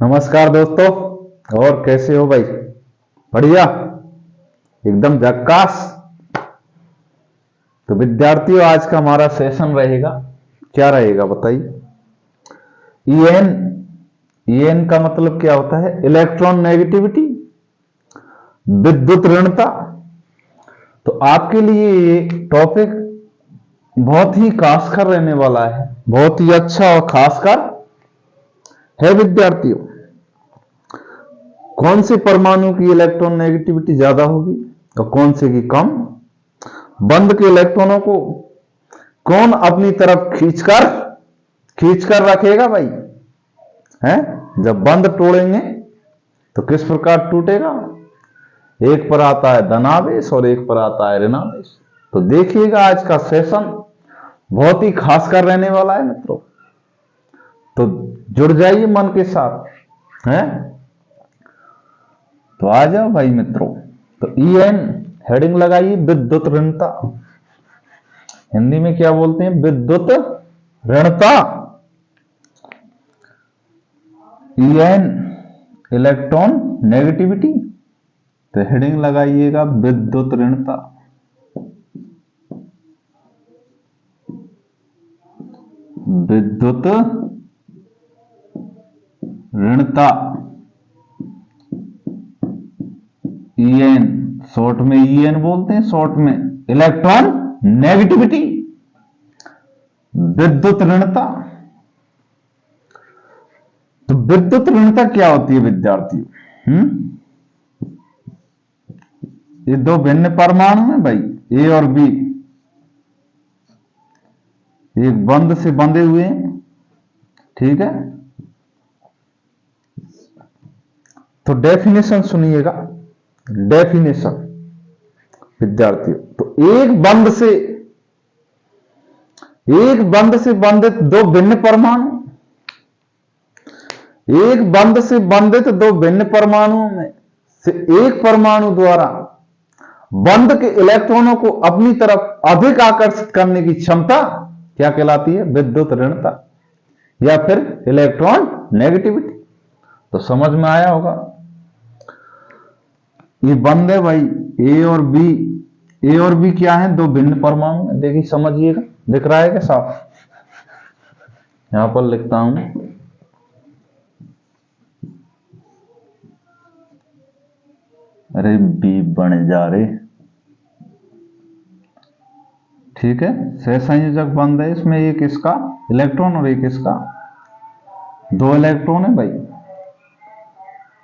नमस्कार दोस्तों। और कैसे हो भाई? बढ़िया, एकदम झक्कास। तो विद्यार्थियों, आज का हमारा सेशन रहेगा, क्या रहेगा बताइए? ईएन। ईएन का मतलब क्या होता है? इलेक्ट्रॉन नेगेटिविटी, विद्युत ऋणता। तो आपके लिए ये टॉपिक बहुत ही खासकर रहने वाला है, बहुत ही अच्छा और खासकर है विद्यार्थियों। कौन से परमाणु की इलेक्ट्रॉन नेगेटिविटी ज्यादा होगी और कौन से की कम? बंद के इलेक्ट्रॉनों को कौन अपनी तरफ खींचकर रखेगा भाई? हैं? जब बंद तोड़ेंगे तो किस प्रकार टूटेगा? एक पर आता है धनावेश और एक पर आता है ऋणावेश। तो देखिएगा, आज का सेशन बहुत ही खासकर रहने वाला है मित्रों। तो जुड़ जाइए मन के साथ, हैं? तो आ जाओ भाई मित्रों। तो ईएन हेडिंग लगाइए, विद्युत ऋणता। हिंदी में क्या बोलते हैं? विद्युत ऋणता। EN electronegativity. तो हेडिंग लगाइएगा विद्युत ऋणता। विद्युत ऋणता, ईएन, शॉर्ट में ईएन बोलते हैं, शॉर्ट में इलेक्ट्रॉन नेगेटिविटी, विद्युत ऋणता। तो विद्युत ऋणता क्या होती है विद्यार्थियों? ये दो भिन्न परमाणु हैं भाई, ए और बी, एक बंध से बंधे हुए हैं, ठीक है? तो डेफिनेशन सुनिएगा, डेफिनेशन विद्यार्थियों। तो एक बंध से बंधित दो भिन्न परमाणु, एक बंध से बंधित दो भिन्न परमाणुओं में से एक परमाणु द्वारा बंध के इलेक्ट्रॉनों को अपनी तरफ अधिक आकर्षित करने की क्षमता क्या कहलाती है? विद्युत ऋणता या फिर इलेक्ट्रॉन नेगेटिविटी। तो समझ में आया होगा। ये बंध है भाई, ए और बी। ए और बी क्या है? दो भिन्न परमाणु। देखिए, समझिएगा, दिख रहा है क्या साफ? यहां पर लिखता हूं, अरे बी बन जा रहे, ठीक है? सहसंयोजक बंध है, इसमें एक इसका इलेक्ट्रॉन और एक इसका, दो इलेक्ट्रॉन है भाई।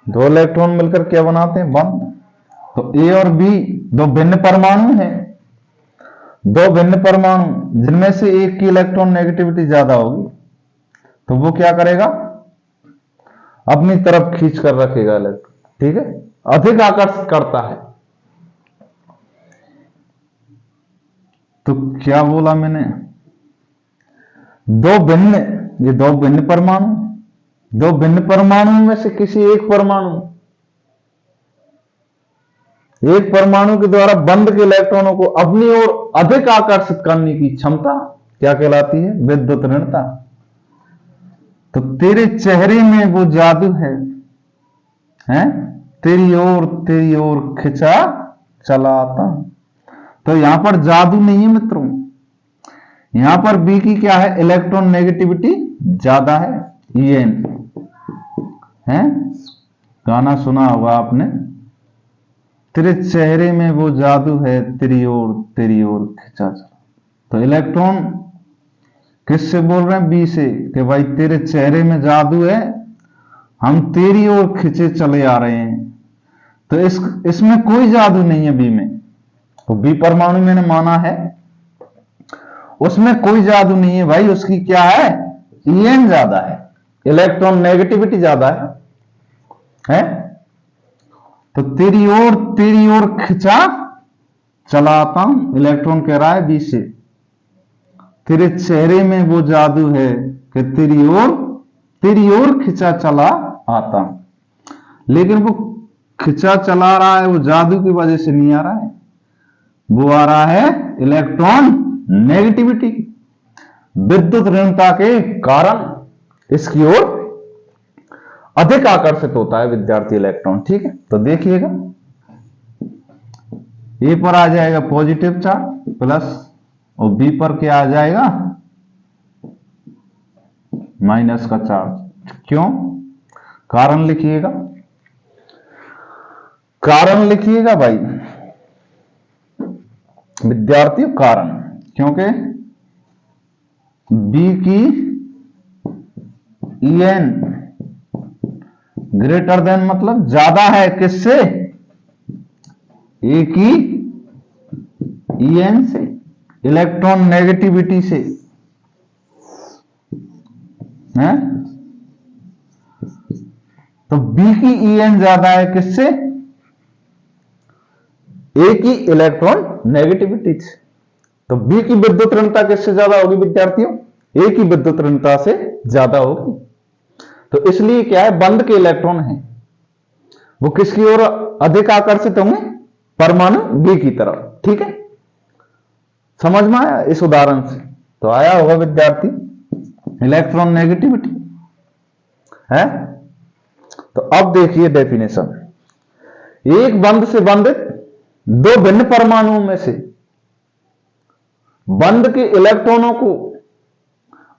दो इलेक्ट्रॉन मिलकर क्या बनाते हैं? बंध। तो ए और बी दो भिन्न परमाणु हैं, दो भिन्न परमाणु जिनमें से एक की इलेक्ट्रॉन नेगेटिविटी ज्यादा होगी, तो वो क्या करेगा? अपनी तरफ खींच कर रखेगा इलेक्ट्रॉन, ठीक है? अधिक आकर्षित करता है। तो क्या बोला मैंने? दो भिन्न परमाणु, दो भिन्न परमाणुओं में से किसी एक परमाणु के द्वारा बंध के इलेक्ट्रॉनों को अपनी ओर अधिक आकर्षित करने की क्षमता क्या कहलाती है? विद्युत ऋणता। तो तेरे चेहरे में वो जादू है, हैं? तेरी ओर खिंचा चला आता हूं। तो यहां पर जादू नहीं है मित्रों, यहां पर बी की क्या है? इलेक्ट्रॉन नेगेटिविटी ज्यादा है, ईएन है। गाना सुना होगा आपने, तेरे चेहरे में वो जादू है, तेरी ओर खिंचा चला। तो इलेक्ट्रॉन किससे बोल रहे हैं? बी से, कि भाई तेरे चेहरे में जादू है, हम तेरी ओर खिंचे चले आ रहे हैं। तो इसमें कोई जादू नहीं है बी में। तो बी परमाणु मैंने माना है, उसमें कोई जादू नहीं है भाई। उसकी क्या है? ईएन ज्यादा है, इलेक्ट्रॉन नेगेटिविटी ज्यादा है? तो तेरी ओर खिंचा चला आता हूं, इलेक्ट्रॉन कह रहा है बी से, तेरे चेहरे में वो जादू है कि तेरी ओर खिंचा चला आता हूं। लेकिन वो खिंचा चला रहा है, वो जादू की वजह से नहीं आ रहा है, वो आ रहा है इलेक्ट्रॉन नेगेटिविटी, विद्युत ऋणता के कारण इसकी ओर अधिक आकर्षित होता है विद्यार्थी इलेक्ट्रॉन। ठीक है, तो देखिएगा ए पर आ जाएगा पॉजिटिव चार्ज प्लस और बी पर क्या आ जाएगा माइनस का चार्ज। क्यों? कारण लिखिएगा, कारण लिखिएगा भाई विद्यार्थियों, कारण, क्योंकि बी की En ग्रेटर देन मतलब ज्यादा है किससे? ए की En से, इलेक्ट्रॉन नेगेटिविटी से है। तो बी की En ज्यादा है किससे? ए की इलेक्ट्रॉन नेगेटिविटी से। तो बी की विद्युत ऋणता किससे ज्यादा होगी विद्यार्थियों? ए की विद्युत ऋणता से ज्यादा होगी। तो इसलिए क्या है, बंद के इलेक्ट्रॉन हैं वो किसकी ओर अधिक आकर्षित होंगे? परमाणु बी की तरफ। ठीक है, समझ में आया इस उदाहरण से? तो आया होगा विद्यार्थी इलेक्ट्रॉन नेगेटिविटी है। तो अब देखिए डेफिनेशन, एक बंध से बंधित दो भिन्न परमाणुओं में से बंध के इलेक्ट्रॉनों को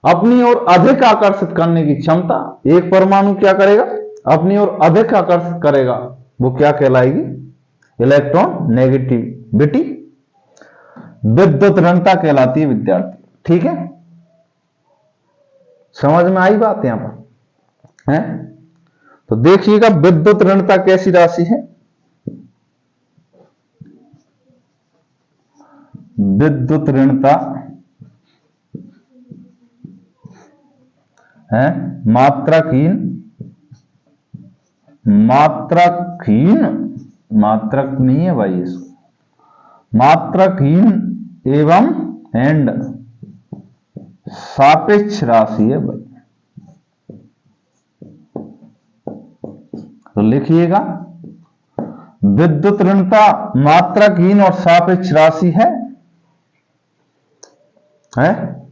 अपनी ओर अधिक आकर्षित करने की क्षमता, एक परमाणु क्या करेगा? अपनी ओर अधिक आकर्षित करेगा, वो क्या कहलाएगी? इलेक्ट्रॉन नेगेटिविटी, विद्युत ऋणता कहलाती है विद्यार्थी। ठीक है, समझ में आई बात यहां पर है? तो देखिएगा विद्युत ऋणता कैसी राशि है? विद्युत ऋणता है मात्रकहीन, मात्रक नहीं है भाई, इसको मात्रकहीन एवं एंड सापेक्ष राशि है भाई। तो लिखिएगा विद्युत ऋणता मात्रकहीन और सापेक्ष राशि है,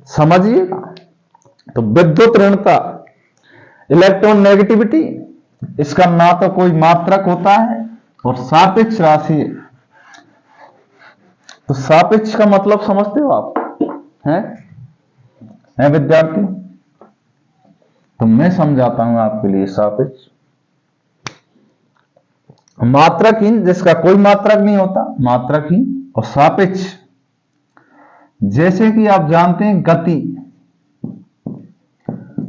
समझिएगा। तो विद्युत ऋणता इलेक्ट्रॉन नेगेटिविटी, इसका ना तो कोई मात्रक होता है और सापेक्ष राशि है। तो सापेक्ष का मतलब समझते हो आप? हैं विद्यार्थी? तो मैं समझाता हूं आपके लिए। सापेक्ष मात्रकहीन जिसका कोई मात्रक नहीं होता, मात्रकहीन, और सापेक्ष जैसे कि आप जानते हैं गति,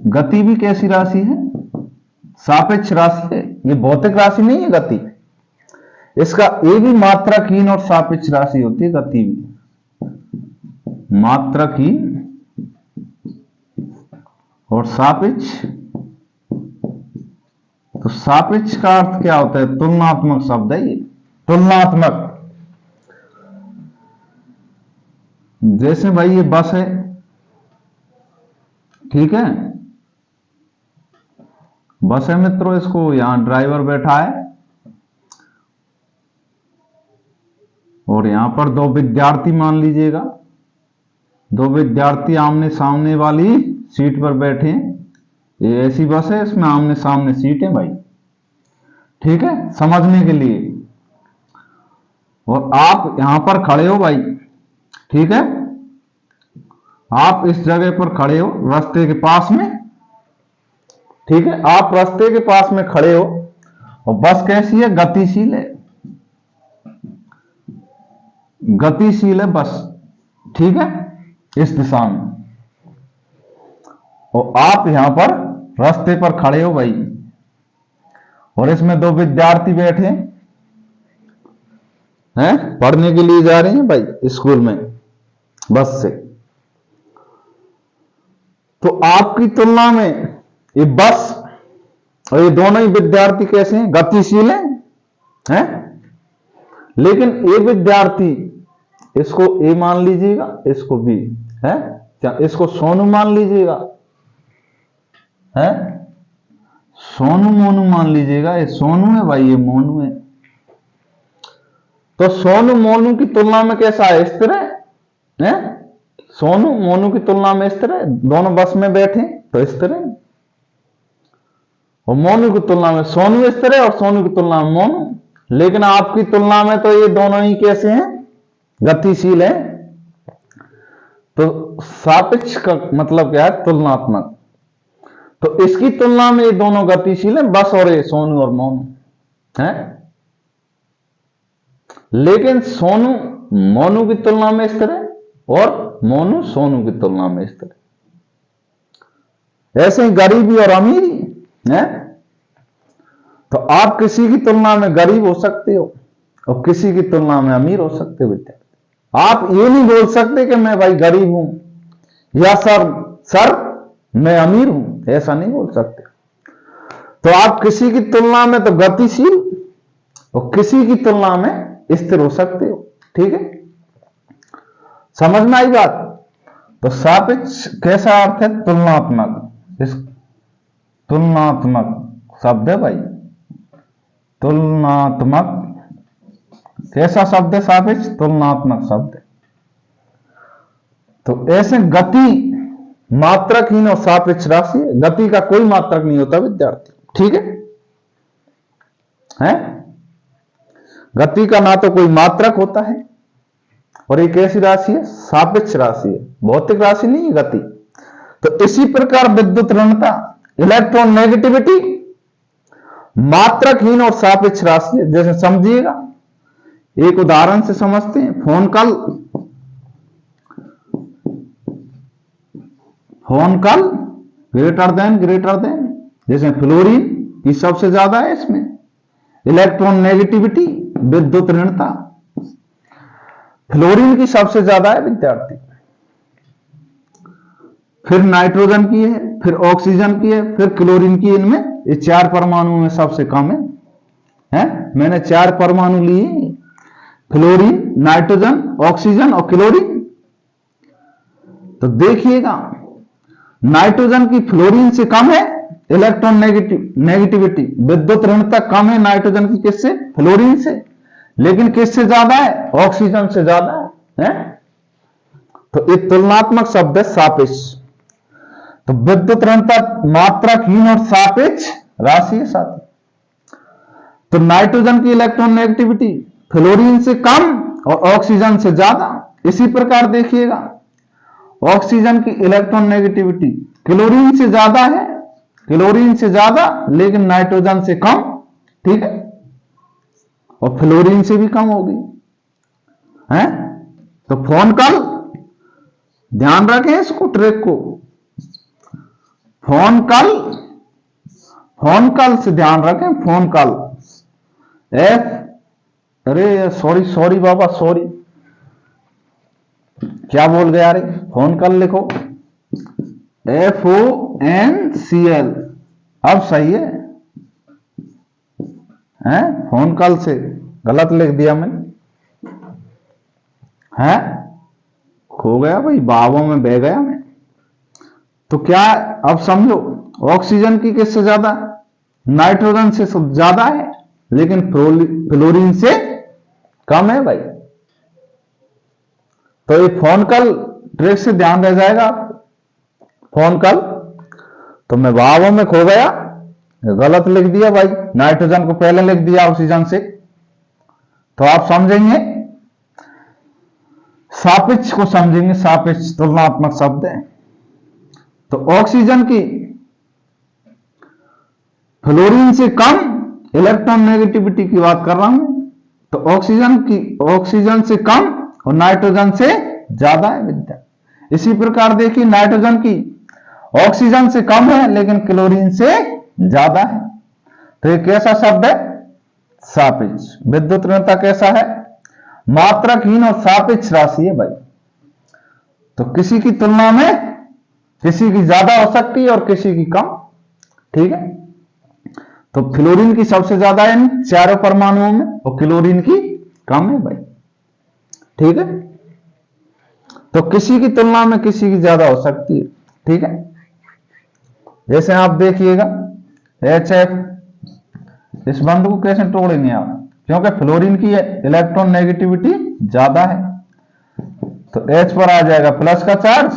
गति भी कैसी राशि है? सापेक्ष राशि है। ये भौतिक राशि नहीं है गति, इसका ए भी मात्रकहीन और सापेक्ष राशि होती है। गति भी मात्रकहीन और सापेक्ष। तो सापेक्ष का अर्थ क्या होता है? तुलनात्मक शब्द है ये, तुलनात्मक। जैसे भाई ये बस है, ठीक है, बस है मित्रों, इसको यहां ड्राइवर बैठा है और यहां पर दो विद्यार्थी मान लीजिएगा, दो विद्यार्थी आमने सामने वाली सीट पर बैठे हैं। ये ऐसी बस है, इसमें आमने सामने सीट है भाई। ठीक है, समझने के लिए। और आप यहां पर खड़े हो भाई, ठीक है, आप इस जगह पर खड़े हो रास्ते के पास में। ठीक है, आप रास्ते के पास में खड़े हो और बस कैसी है? गतिशील है, गतिशील है बस। ठीक है, इस दिशा में। और आप यहां पर रास्ते पर खड़े हो भाई, और इसमें दो विद्यार्थी बैठे हैं, पढ़ने के लिए जा रहे हैं भाई स्कूल में बस से। तो आपकी तुलना में ये बस और ये दोनों ही विद्यार्थी कैसे हैं? गतिशील हैं? लेकिन ये विद्यार्थी, इसको ए मान लीजिएगा, इसको बी है क्या, इसको सोनू मान लीजिएगा, है सोनू मोनू मान लीजिएगा। ये सोनू है भाई, ये मोनू है। तो सोनू मोनू की तुलना में कैसा है? स्थिर है? सोनू मोनू की तुलना में स्थिर है। दोनों बस में बैठे तो स्थिर है। और मोनू की तुलना में सोनू स्थिर है और सोनू की तुलना में मोनू। लेकिन आपकी तुलना में तो ये दोनों ही कैसे हैं, गतिशील है। तो सापेक्ष का मतलब क्या है, तुलनात्मक। तो इसकी तुलना में ये दोनों गतिशील है, बस और ये सोनू और मोनू है। लेकिन सोनू मोनू की तुलना में स्थिर है और मोनू सोनू की तुलना में स्थिर है। ऐसे ही गरीबी और अमीरी है। तो आप किसी की तुलना में गरीब हो सकते हो और किसी की तुलना में अमीर हो सकते हो विद्यार्थी। आप ये नहीं बोल सकते कि मैं भाई गरीब हूं या सर मैं अमीर हूं, ऐसा नहीं बोल सकते। तो आप किसी की तुलना में तो गतिशील और किसी की तुलना में स्थिर हो सकते हो। ठीक है, समझ में आई बात। तो सापेक्ष कैसा अर्थ है, तुलनात्मक। इस तुलनात्मक शब्द है भाई, तुलनात्मक कैसा शब्द है, सापेक्ष तुलनात्मक शब्द है। तो ऐसे गति मात्रकहीन और सापेक्ष राशि है। गति का कोई मात्रक नहीं होता विद्यार्थी, ठीक है? गति का ना तो कोई मात्रक होता है और एक ऐसी राशि है सापेक्ष राशि है, भौतिक राशि नहीं है गति। तो इसी प्रकार विद्युत ऋणता, इलेक्ट्रॉन नेगेटिविटी मात्रकहीन और सापेक्ष राशि है। जैसे समझिएगा, एक उदाहरण से समझते हैं। फोन कॉल ग्रेटर देन, जैसे फ्लोरीन की सबसे ज्यादा है इसमें। इलेक्ट्रॉन नेगेटिविटी विद्युत ऋणता फ्लोरीन की सबसे ज्यादा है विद्यार्थी, फिर नाइट्रोजन की है, फिर ऑक्सीजन की है, फिर क्लोरीन की। इनमें ये 4 परमाणु में सबसे कम है? मैंने 4 परमाणु लिए, फ्लोरीन, नाइट्रोजन, ऑक्सीजन और क्लोरीन। तो देखिएगा, नाइट्रोजन की फ्लोरीन से कम है इलेक्ट्रॉन नेगेटिविटी, विद्युत ऋणता कम है नाइट्रोजन की किससे, फ्लोरीन से। लेकिन किससे ज्यादा है, ऑक्सीजन से ज्यादा है? तो एक तुलनात्मक शब्द है सापेक्ष। तो विद्युत ऋणता मात्रकहीन और सापेक्ष राशि है साथ। तो नाइट्रोजन की इलेक्ट्रॉन नेगेटिविटी फ्लोरीन से कम और ऑक्सीजन से ज्यादा। इसी प्रकार देखिएगा, ऑक्सीजन की इलेक्ट्रॉन नेगेटिविटी क्लोरीन से ज्यादा है, लेकिन नाइट्रोजन से कम, ठीक है, और फ्लोरीन से भी कम होगी है। तो फोन कॉल, ध्यान रखें इसको, ट्रिक को। फोन कॉल से ध्यान रखें, फोन कॉल सॉरी बाबा, सॉरी, क्या बोल गया रे। फोन कॉल लिखो FONCL, अब सही है? फोन कॉल से गलत लिख दिया मैंने, है? खो गया भाई, बाबों में बह गया मैं। तो क्या, अब समझो, ऑक्सीजन की किससे ज्यादा, नाइट्रोजन से ज्यादा है, लेकिन फ्लोरीन से कम है भाई। तो ये फोन कॉल ट्रिक से ध्यान रह जाएगा। फोन कॉल, तो मैं भावों में खो गया, गलत लिख दिया भाई, नाइट्रोजन को पहले लिख दिया ऑक्सीजन से। तो आप समझेंगे, सापेक्ष को समझेंगे, सापेक्ष तुलनात्मक शब्द है। तो ऑक्सीजन की फ्लोरीन से कम इलेक्ट्रॉन नेगेटिविटी की बात कर रहा हूं। तो ऑक्सीजन से कम और नाइट्रोजन से ज्यादा है विद्या। इसी प्रकार देखिए, नाइट्रोजन की ऑक्सीजन से कम है लेकिन क्लोरीन से ज्यादा है। तो ये कैसा शब्द है, सापेक्ष। विद्युत ऋणता कैसा है, मात्रकहीन और सापेक्ष राशि है भाई। तो किसी की तुलना में किसी की ज्यादा हो सकती है और किसी की कम, ठीक है। तो फ्लोरीन की सबसे ज्यादा है इन चारों परमाणुओं में और क्लोरीन की कम है भाई, ठीक है। तो किसी की तुलना में किसी की ज्यादा हो सकती है, ठीक है। जैसे आप देखिएगा HF, इस बंध को कैसे तोड़ेंगे आप, क्योंकि फ्लोरीन की इलेक्ट्रॉन नेगेटिविटी ज्यादा है। तो H पर आ जाएगा प्लस का चार्ज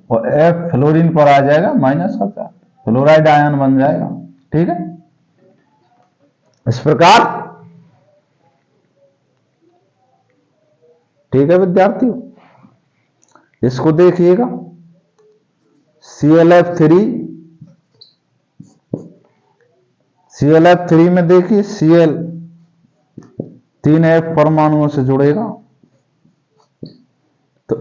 और F फ्लोरीन पर आ जाएगा माइनस का चार्ज, फ्लोराइड आयन बन जाएगा, ठीक है। इस प्रकार। ठीक है विद्यार्थियों, इसको देखिएगा। ClF3 में देखिए Cl 3F परमाणुओं से जुड़ेगा, तो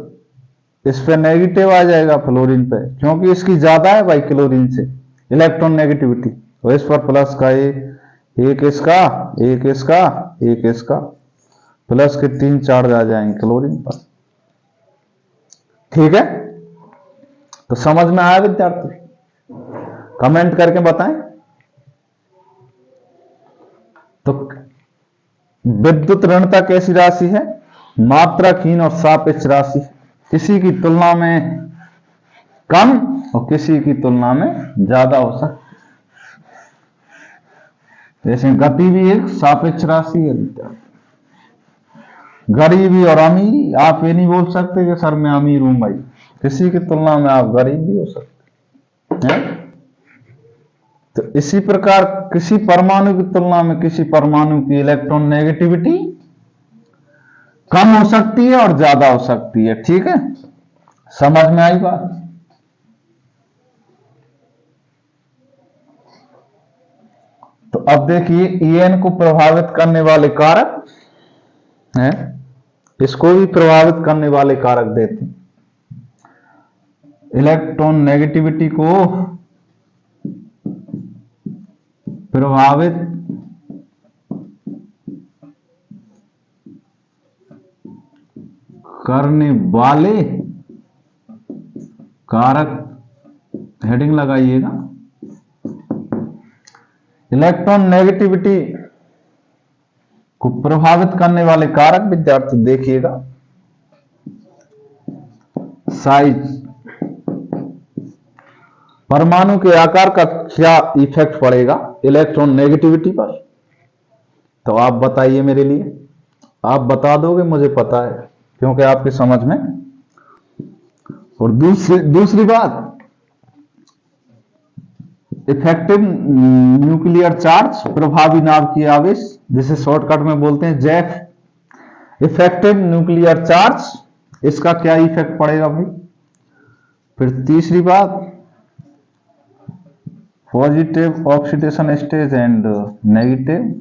इस पे नेगेटिव आ जाएगा फ्लोरीन पे, क्योंकि इसकी ज्यादा है भाई क्लोरीन से इलेक्ट्रॉन नेगेटिविटी। तो इस पर प्लस का एक इसका, एक इसका, एक इसका, प्लस के 3 चार्ज आ जाएंगे क्लोरीन पर। ठीक है, तो समझ में आया विद्यार्थी? कमेंट करके बताएं। तो विद्युत ऋणता कैसी राशि है? मात्रकहीन और सापेक्ष राशि, किसी की तुलना में कम और किसी की तुलना में ज्यादा हो सकती। जैसे गति भी एक सापेक्ष राशि है विद्यार्थी। गरीबी और अमीरी, आप ये नहीं बोल सकते कि सर मैं अमीर हूं भाई, किसी की तुलना में आप गरीब भी हो सकते हैं। तो इसी प्रकार किसी परमाणु की तुलना में किसी परमाणु की इलेक्ट्रॉन नेगेटिविटी कम हो सकती है और ज्यादा हो सकती है। ठीक है, समझ में आई बात? तो अब देखिए En को प्रभावित करने वाले कारक हैं, इसको भी प्रभावित करने वाले कारक देते हैं। इलेक्ट्रॉन नेगेटिविटी को प्रभावित करने वाले कारक, हेडिंग लगाइएगा, इलेक्ट्रॉन नेगेटिविटी को प्रभावित करने वाले कारक विद्यार्थी देखिएगा। साइज, परमाणु के आकार का क्या इफेक्ट पड़ेगा इलेक्ट्रॉन नेगेटिविटी पर? तो आप बताइए मेरे लिए, आप बता दोगे मुझे पता है, क्योंकि आपकी समझ में। और दूसरी बात, इफेक्टिव न्यूक्लियर चार्ज, प्रभावी नाभिकीय आवेश, जिसे शॉर्टकट में बोलते हैं जैफ। इफेक्टिव न्यूक्लियर चार्ज, इसका क्या इफेक्ट पड़ेगा भाई? फिर तीसरी बात, positive oxidation stage and negative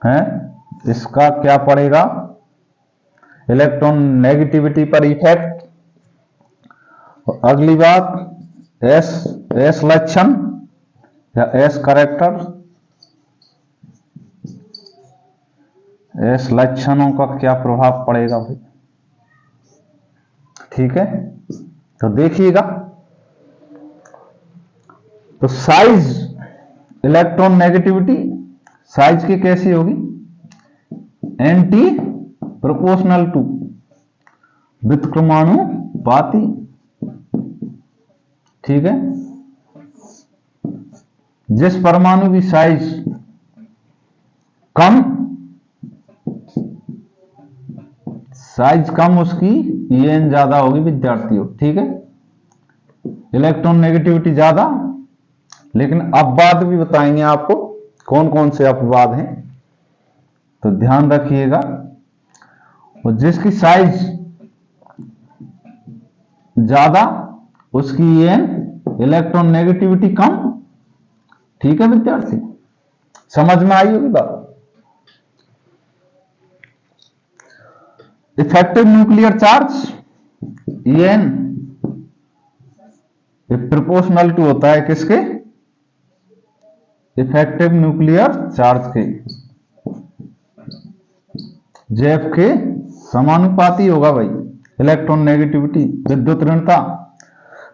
है, इसका क्या पड़ेगा इलेक्ट्रॉन नेगेटिविटी पर इफेक्ट। और अगली बात, एस लक्षण या एस कैरेक्टर, एस लक्षणों का क्या प्रभाव पड़ेगा भाई? ठीक है, तो देखिएगा। तो साइज, इलेक्ट्रॉन नेगेटिविटी साइज की कैसी होगी? एंटी प्रोपोर्शनल टू, व्युत्क्रमानुपाती। ठीक है, जिस परमाणु की साइज कम उसकी En ज्यादा होगी विद्यार्थियों। ठीक है, इलेक्ट्रॉन नेगेटिविटी ज्यादा, लेकिन अपवाद भी बताएंगे आपको कौन कौन से अपवाद हैं, तो ध्यान रखिएगा। और जिसकी साइज ज्यादा उसकी En इलेक्ट्रॉन नेगेटिविटी कम। ठीक है विद्यार्थी, समझ में आई होगी बात? Effective nuclear charge En proportional to होता है किसके? इफेक्टिव न्यूक्लियर चार्ज के, जेफ के समानुपाती होगा भाई इलेक्ट्रॉन नेगेटिविटी, विद्युत ऋणता।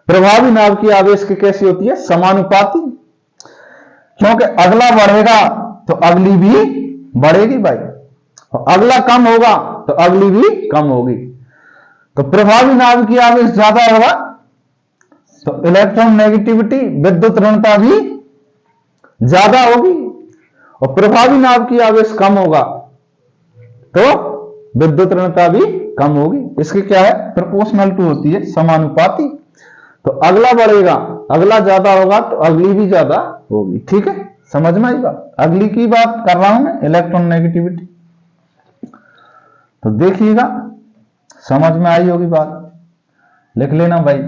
प्रभावी नाभिकीय आवेश की कैसी होती है? समानुपाती, क्योंकि अगला बढ़ेगा तो अगली भी बढ़ेगी भाई, और अगला कम होगा तो अगली भी कम होगी। तो प्रभावी नाभिकीय आवेश ज्यादा होगा तो इलेक्ट्रॉन नेगेटिविटी, विद्युत ऋणता भी ज्यादा होगी, और प्रभावी नाभिकीय आवेश कम होगा तो विद्युत ऋणता भी कम होगी। इसकी क्या है? प्रोपोर्शनल टू होती है, समानुपाती। तो अगला बढ़ेगा, अगला ज्यादा होगा तो अगली भी ज्यादा होगी। ठीक है, समझ में आई बात? अगली की बात कर रहा हूं मैं, इलेक्ट्रोनेगेटिविटी। तो देखिएगा, समझ में आई होगी बात, लिख लेना भाई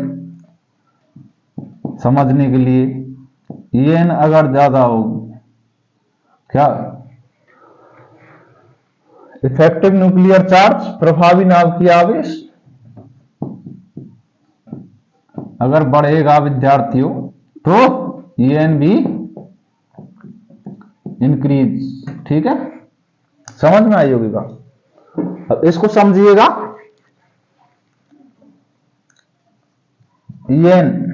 समझने के लिए। En अगर ज्यादा होगी, क्या इफेक्टिव न्यूक्लियर चार्ज, प्रभावी नाभिकीय आवेश अगर बढ़ेगा विद्यार्थियों, तो En भी इंक्रीज। ठीक है, समझ में आई होगी बात। अब इसको समझिएगा, En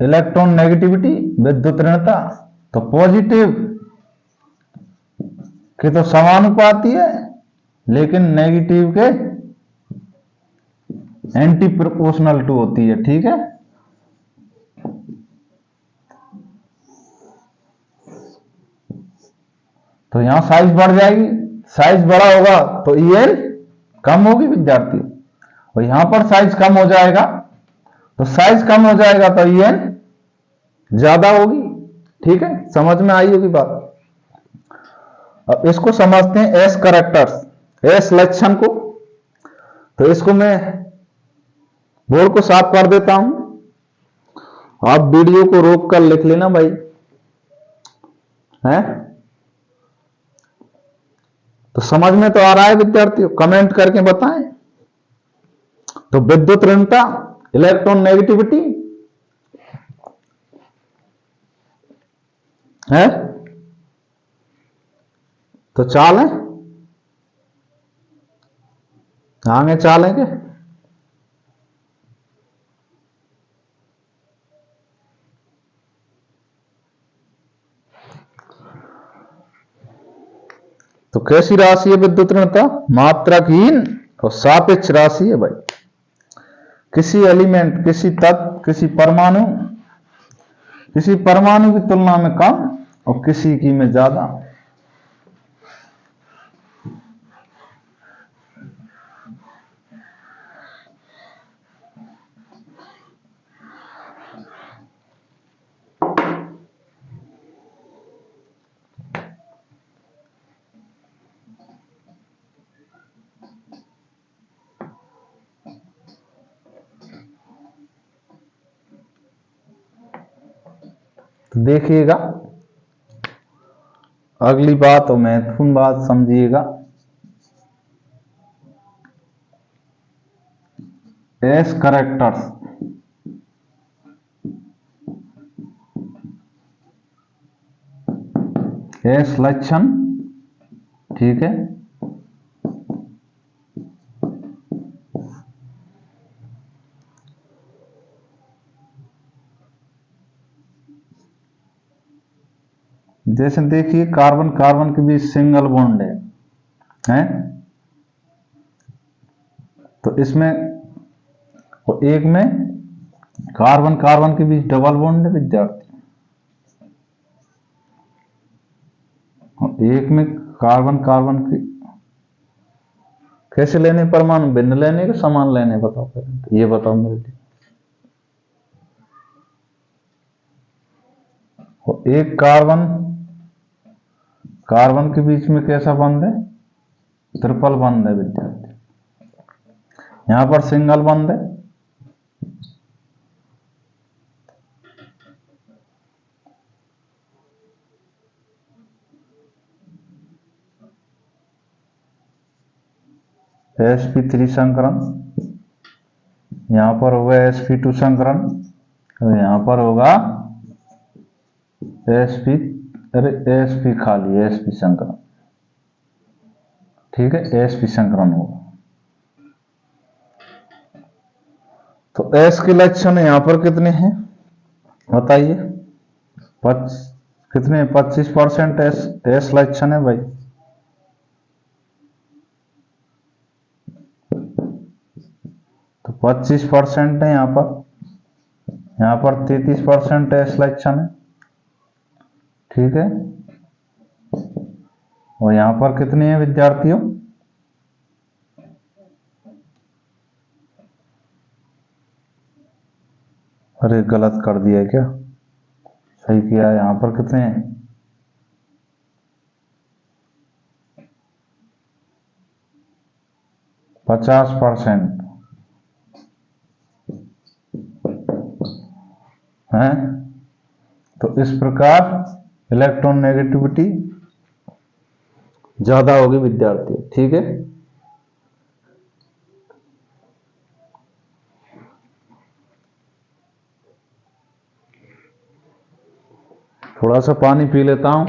इलेक्ट्रॉन नेगेटिविटी, विद्युत ऋणता। तो पॉजिटिव के तो समानुपाती है, लेकिन नेगेटिव के एंटी प्रोपोर्शनल टू होती है। ठीक है, तो यहां साइज बढ़ जाएगी, साइज बड़ा होगा तो En कम होगी विद्यार्थी, और यहां पर साइज कम हो जाएगा, तो साइज कम हो जाएगा तो En ज्यादा होगी। ठीक है, समझ में आई होगी बात। अब इसको समझते हैं एस कैरेक्टर्स, एस लक्षण को। तो इसको मैं बोर्ड को साफ कर देता हूं, आप वीडियो को रोक कर लिख लेना भाई, है? तो समझ में तो आ रहा है विद्यार्थियों? कमेंट करके बताएं। तो विद्युत ऋणता, इलेक्ट्रॉन नेगेटिविटी है, तो चालें आगे, चालेंगे। तो कैसी राशि है विद्युत ऋणता? मात्रकहीन और सापेक्ष राशि है भाई। किसी एलिमेंट, किसी तत्व, किसी परमाणु की तुलना में कम और किसी की में ज्यादा। तो देखिएगा, अगली बात और महत्वपूर्ण बात समझिएगा, एस कैरेक्टर्स, एस लक्षण। ठीक है, जैसे देखिए कार्बन कार्बन के बीच सिंगल बॉन्ड है? तो इसमें और एक में कार्बन कार्बन के बीच डबल बॉन्ड है विद्यार्थी, और एक में कार्बन कार्बन की कैसे लेने, परमाणु भिन्न लेने के समान लेने, बताओ पहले ये बताओ मेरे लिए। और एक कार्बन कार्बन के बीच में कैसा बंध है? ट्रिपल बंध है विद्यार्थी, यहां पर सिंगल बंध है। sp3 संकरण, यहां पर होगा sp2 संकरण, और यहां पर होगा sp खाली sp संकरण। ठीक है, sp संकरण होगा। तो s के लक्षण यहां पर कितने हैं बताइए? कितने? 25% एस लक्षण है भाई। तो 25% है यहां पर 33% एस लक्षण है। ठीक है, और यहां पर कितने हैं विद्यार्थियों? अरे गलत कर दिया क्या? सही किया है, यहां पर कितने हैं? 50% है। तो इस प्रकार इलेक्ट्रॉन नेगेटिविटी ज्यादा होगी विद्यार्थी, ठीक है। थोड़ा सा पानी पी लेता हूं।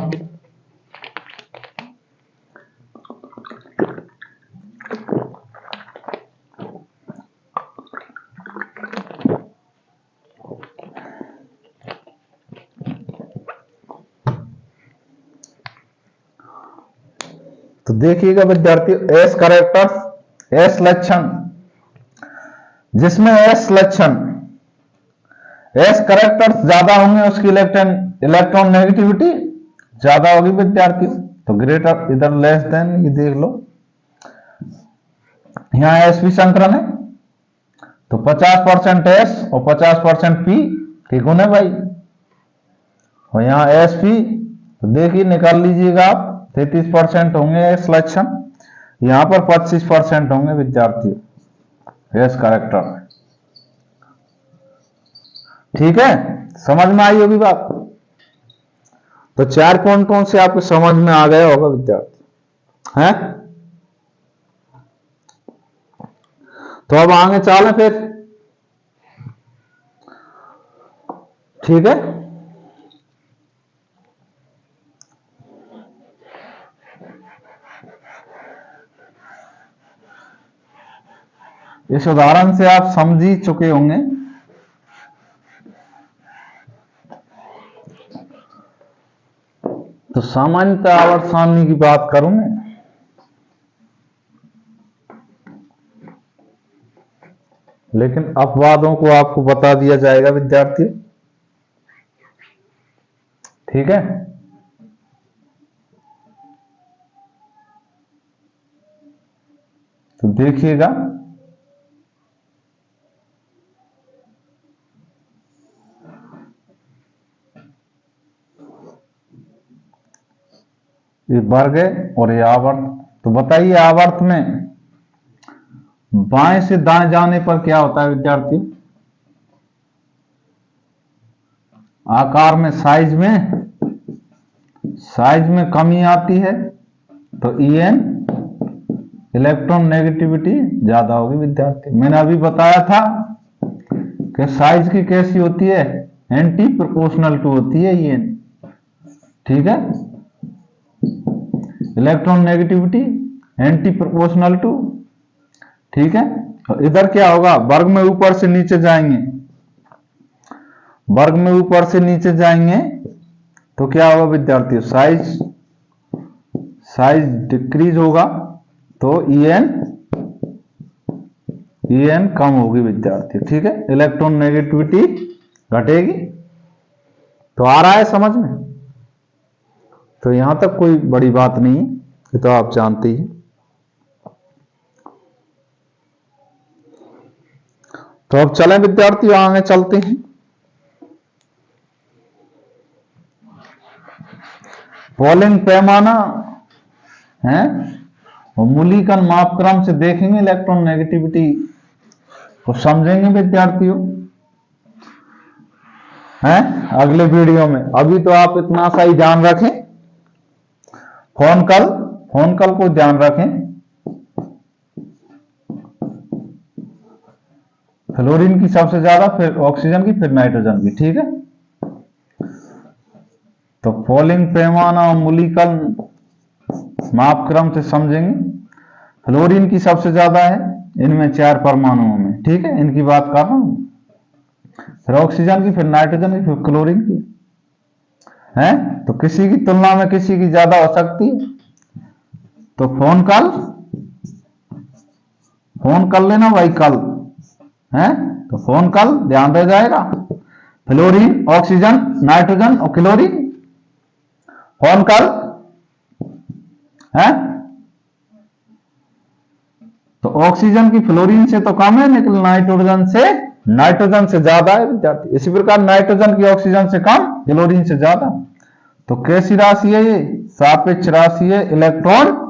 तो देखिएगा विद्यार्थी, एस कैरेक्टर्स, एस लक्षण, जिसमें एस लक्षण, एस कैरेक्टर्स ज्यादा होंगे उसकी इलेक्ट्रॉन नेगेटिविटी ज्यादा होगी विद्यार्थी। तो ग्रेटर इधर लेस देन, ये देख लो, यहां एस भी संकरण है तो 50% एस और 50% पी के गुण है भाई। और यहां एस पी तो देखिए निकाल लीजिएगा आप, 33% होंगे एस लक्षण, यहां पर 25% होंगे विद्यार्थी एस कैरेक्टर। ठीक है, समझ में आई होगी बात। तो 4 पॉइंटों से आपको समझ में आ गया होगा विद्यार्थी, है। तो अब आगे चलें फिर, ठीक है। इस उदाहरण से आप समझ ही चुके होंगे। तो सामान्यतः आवर्त सारणी की बात करूं मैं, लेकिन अपवादों को आपको बता दिया जाएगा विद्यार्थी, ठीक है। तो देखिएगा, ये वर्ग है और ये आवर्त। तो बताइए आवर्त में बाएं से दाएं जाने पर क्या होता है विद्यार्थी? आकार में, साइज में कमी आती है, तो En इलेक्ट्रॉन नेगेटिविटी ज्यादा होगी विद्यार्थी। मैंने अभी बताया था कि साइज की कैसी होती है, एंटी प्रोपोर्शनल टू होती है En, ठीक है। Electron negativity anti proportional to, ठीक है। और इधर क्या होगा, वर्ग में ऊपर से नीचे जाएंगे, वर्ग में ऊपर से नीचे जाएंगे तो क्या होगा विद्यार्थी, साइज डिक्रीज होगा, तो En कम होगी विद्यार्थी, ठीक है। इलेक्ट्रॉन नेगेटिविटी घटेगी। तो आ रहा है समझ में? तो यहां तक कोई बड़ी बात नहीं है, ये तो आप जानते ही। तो अब चलें विद्यार्थी, आगे चलते हैं। पॉलिंग पैमाना है और मूल्यांकन मापक्रम से देखेंगे इलेक्ट्रॉन नेगेटिविटी को, समझेंगे विद्यार्थियों, हैं अगले वीडियो में। अभी तो आप इतना सा ही ध्यान रखें, फोन कल को ध्यान रखें, फ्लोरीन की सबसे ज्यादा, फिर ऑक्सीजन की, फिर नाइट्रोजन की, ठीक है। तो पॉलिंग पैमाना और मूल्यांकन मापक्रम से समझेंगे। फ्लोरीन की सबसे ज्यादा है, इनमें 4 परमाणुओं में, ठीक है, इनकी बात कर रहा हूं। फिर ऑक्सीजन की, फिर नाइट्रोजन की, फिर क्लोरीन की, है। तो किसी की तुलना में किसी की ज्यादा हो सकती है। तो फोन कर लेना भाई कल, है। तो फोन कल ध्यान रह जाएगा, फ्लोरीन, ऑक्सीजन, नाइट्रोजन और क्लोरीन, फोन कल, है। तो ऑक्सीजन की फ्लोरीन से तो कम है, लेकिन नाइट्रोजन से ज्यादा है विद्यार्थी। इसी प्रकार नाइट्रोजन की ऑक्सीजन से कम, क्लोरीन से ज्यादा। तो कैसी राशि है ये? सापेक्ष राशि है इलेक्ट्रॉन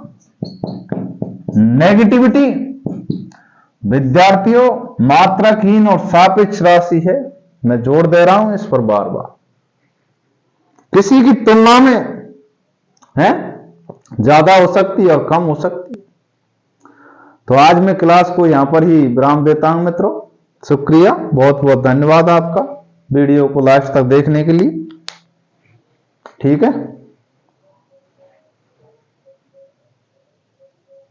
नेगेटिविटी विद्यार्थियों, मात्रकहीन और सापेक्ष राशि है, मैं जोर दे रहा हूं इस पर बार बार। किसी की तुलना में है ज्यादा हो सकती है और कम हो सकती है। तो आज मैं क्लास को यहां पर ही विराम देता हूं मित्रों। शुक्रिया, बहुत बहुत धन्यवाद आपका वीडियो को लास्ट तक देखने के लिए। ठीक है।